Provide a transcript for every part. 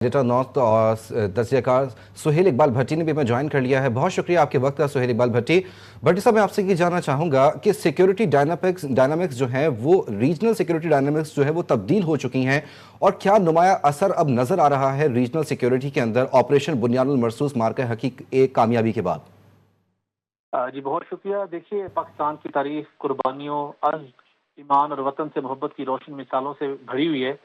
Editor north اور تجزیہ کار سہیل اقبال بھٹی نے بھی ہمیں جوائن کر لیا ہے۔ بہت شکریہ آپ کے وقت کا سہیل اقبال بھٹی۔ بھٹی صاحب، میں آپ سے یہ جاننا چاہوں گا کہ سیکیورٹی ڈائنامکس جو ہیں وہ ریجنل سیکیورٹی ڈائنامکس جو ہے وہ تبدیل ہو چکی ہیں، اور کیا نمایاں اثر اب نظر آ رہا ہے ریجنل سیکیورٹی کے اندر آپریشن بنیاد المرصوص مارکہ حقیق ایک کامیابی کے بعد؟ جی بہت شکریہ۔ دیکھیے، پاکستان کی تاریخ قربانیوں، عزم، ایمان اور وطن سے محبت کی روشن مثالوں سے بھری ہوئی ہے۔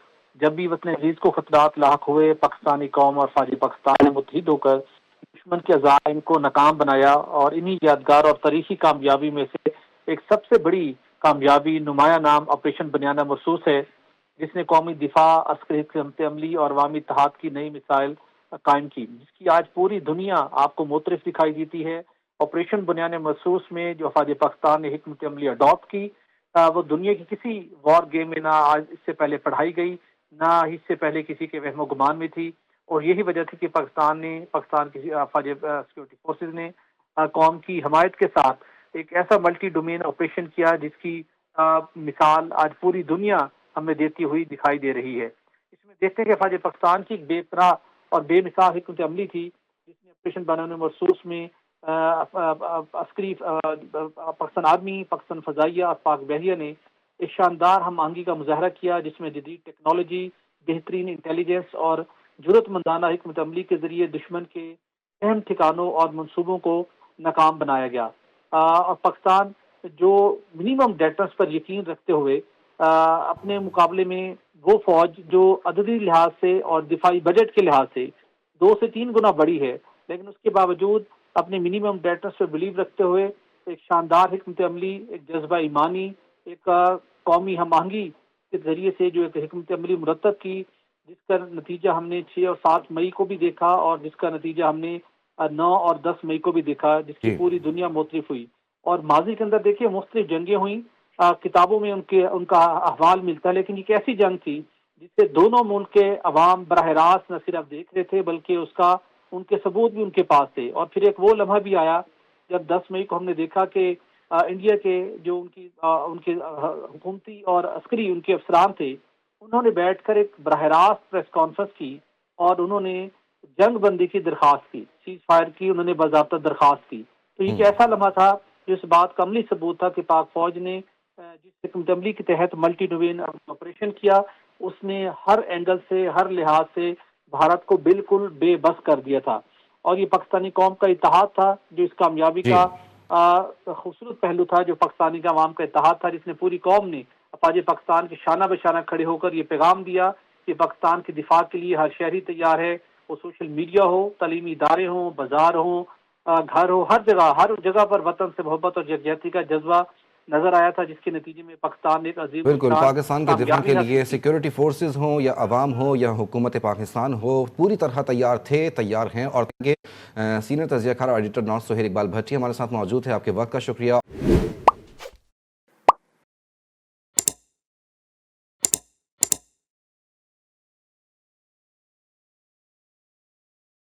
جب بھی وطن عزیز کو خطرات لاحق ہوئے، پاکستانی قوم اور فوج پاکستان نے متحد ہو کر دشمن کے عزائم کو ناکام بنایا، اور انہی یادگار اور تاریخی کامیابی میں سے ایک سب سے بڑی کامیابی نمایاں نام آپریشن بنیاد مرصوص ہے، جس نے قومی دفاع، عسکری حکمت عملی اور عوامی اتحاد کی نئی مثال قائم کی، جس کی آج پوری دنیا آپ کو معترف دکھائی دیتی ہے۔ آپریشن بنیاد مرصوص میں جو افواج پاکستان نے حکمت عملی اڈاپٹ کی، وہ دنیا کی کسی وار گیم میں نہ آج اس سے پہلے پڑھائی گئی، نہ اس سے پہلے کسی کے وہم و گمان میں تھی، اور یہی وجہ تھی کہ پاکستان کی افواج سیکورٹی فورسز نے قوم کی حمایت کے ساتھ ایک ایسا ملٹی ڈومین آپریشن کیا جس کی مثال آج پوری دنیا ہمیں دیتی ہوئی دکھائی دے رہی ہے۔ اس میں دیکھتے ہیں کہ افواج پاکستان کی ایک بے پناہ اور بے مثال حکمت عملی تھی، جس نے آپریشن بنیاد مرصوص میں عسکری پاکستان آرمی، پاکستان فضائیہ اور پاک بحریہ نے ایک شاندار ہم آہنگی کا مظاہرہ کیا، جس میں جدید ٹیکنالوجی، بہترین انٹیلیجنس اور جرأت مندانہ حکمت عملی کے ذریعے دشمن کے اہم ٹھکانوں اور منصوبوں کو ناکام بنایا گیا۔ اور پاکستان جو منیمم ڈیٹرنس پر یقین رکھتے ہوئے اپنے مقابلے میں وہ فوج جو عددی لحاظ سے اور دفاعی بجٹ کے لحاظ سے 2 سے 3 گنا بڑی ہے، لیکن اس کے باوجود اپنے منیمم ڈیٹرنس پر بلیو رکھتے ہوئے ایک شاندار حکمت عملی، ایک جذبہ ایمانی، ایک قومی ہم آہنگی کے ذریعے سے جو ایک حکمت عملی مرتب کی، جس کا نتیجہ ہم نے 6 اور 7 مئی کو بھی دیکھا، اور جس کا نتیجہ ہم نے 9 اور 10 مئی کو بھی دیکھا، جس کی پوری دنیا معترف ہوئی۔ اور ماضی کے اندر دیکھیے مختلف جنگیں ہوئیں، کتابوں میں ان کا احوال ملتا ہے، لیکن ایک ایسی جنگ تھی جس سے دونوں ملک کے عوام براہ راست نہ صرف دیکھ رہے تھے، بلکہ ان کے ثبوت بھی ان کے پاس تھے۔ اور پھر ایک وہ لمحہ بھی آیا جب 10 مئی کو ہم نے دیکھا کہ انڈیا کے جو ان کے حکومتی اور عسکری ان کے افسران تھے، انہوں نے بیٹھ کر ایک براہ راست پریس کانفرنس کی، اور انہوں نے جنگ بندی کی درخواست کی، سیز فائر کی انہوں نے باضابطہ درخواست کی۔ تو یہ ایک ایسا لمحہ تھا جو اس بات کا عملی ثبوت تھا کہ پاک فوج نے جس حکمت عملی کے تحت ملٹی ڈومین آپریشن کیا، اس نے ہر اینگل سے، ہر لحاظ سے بھارت کو بالکل بے بس کر دیا تھا۔ اور یہ پاکستانی قوم کا اتحاد تھا جو اس کامیابی کا خوبصورت پہلو تھا، جو پاکستانی کا عوام کا اتحاد تھا، جس نے پوری قوم نے افواج پاکستان کے شانہ بہ شانہ کھڑے ہو کر یہ پیغام دیا کہ پاکستان کے دفاع کے لیے ہر شہری تیار ہے، وہ سوشل میڈیا ہو، تعلیمی ادارے ہوں، بازار ہوں، گھر ہو، ہر جگہ پر وطن سے محبت اور یکجہتی کا جذبہ نظر آیا تھا، جس کے نتیجے میں پاکستان نے ایک عظیم بالکل، پاکستان کے دفاع کے لیے کامیابی سیکیورٹی فورسز ہوں یا عوام ہو یا حکومت پاکستان ہو، پوری طرح تیار ہیں۔ اور سینئر تجزیہ کار اور ایڈیٹر نارتھ سہیل اقبال بھٹی ہمارے ساتھ موجود ہے۔ آپ کے وقت کا شکریہ۔